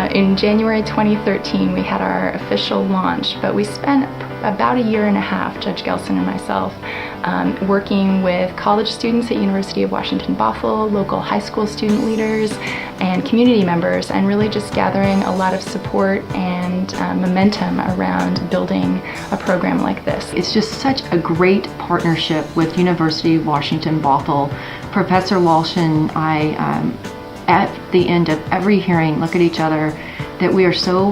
In January 2013, we had our official launch, but we spent about a year and a half, Judge Gelson and myself, working with college students at University of Washington Bothell, local high school student leaders, and community members, and really just gathering a lot of support and momentum around building a program like this. It's just such a great partnership with University of Washington Bothell. Professor Walsh and I, at the end of every hearing, look at each other that we are so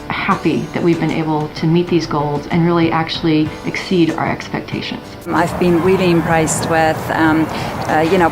happy that we've been able to meet these goals and really actually exceed our expectations. I've been really impressed with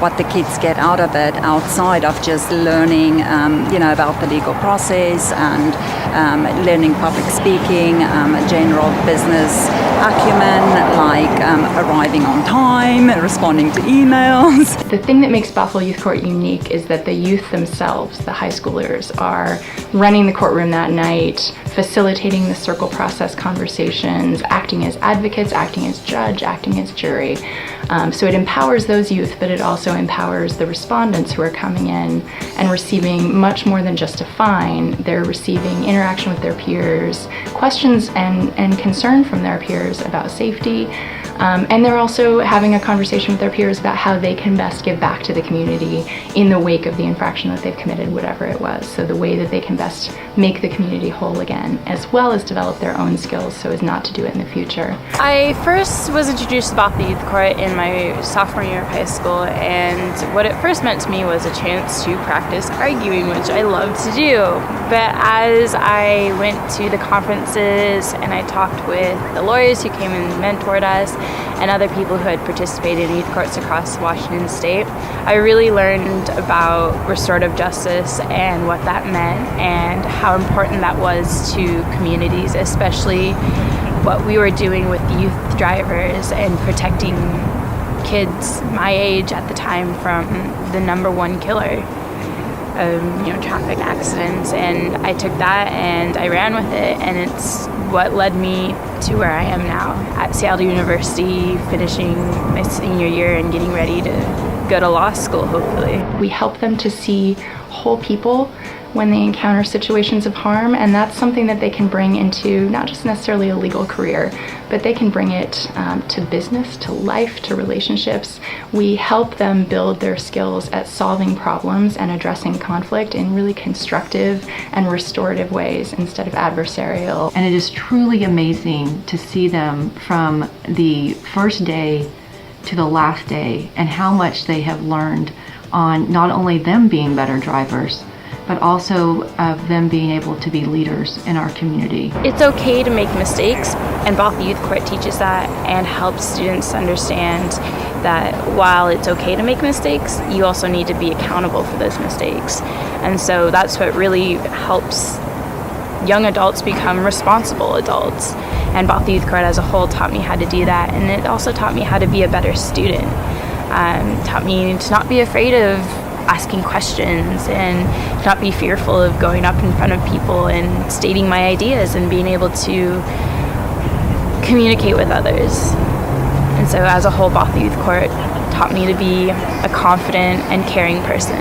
what the kids get out of it outside of just learning about the legal process and learning public speaking, general business acumen like arriving on time, responding to emails. The thing that makes Bothell Youth Court unique is that the youth themselves, the high schoolers, are running the courtroom that night, facilitating the circle process conversations, acting as advocates, acting as judge, acting as jury. So it empowers those youth, but it also empowers the respondents who are coming in and receiving much more than just a fine. They're receiving interaction with their peers, questions and concern from their peers about safety, and they're also having a conversation with their peers about how they can best give back to the community in the wake of the infraction that they've committed, whatever it was. So the way that they can best make the community whole again, as well as develop their own skills so as not to do it in the future. I first was introduced to Bothell Youth Court in my sophomore year of high school, and what it first meant to me was a chance to practice arguing, which I love to do. But as I went to the conferences and I talked with the lawyers who came and mentored us and other people who had participated in youth courts across Washington State, I really learned about restorative justice and what that meant and how important that was to communities, especially what we were doing with youth drivers and protecting kids my age at the time from the number one killer of traffic accidents. And I took that and I ran with it, and it's what led me to where I am now at Seattle University, finishing my senior year and getting ready to go to law school, hopefully. We help them to see whole people when they encounter situations of harm, and that's something that they can bring into not just necessarily a legal career, but they can bring it to business, to life, to relationships. We help them build their skills at solving problems and addressing conflict in really constructive and restorative ways instead of adversarial. And it is truly amazing to see them from the first day to the last day and how much they have learned on not only them being better drivers, but also of them being able to be leaders in our community. It's okay to make mistakes, and Bothell Youth Court teaches that and helps students understand that while it's okay to make mistakes, you also need to be accountable for those mistakes. And so that's what really helps young adults become responsible adults. And Bothell Youth Court as a whole taught me how to do that, and it also taught me how to be a better student. Taught me to not be afraid of asking questions and not be fearful of going up in front of people and stating my ideas and being able to communicate with others. And so as a whole, Bothell Youth Court taught me to be a confident and caring person.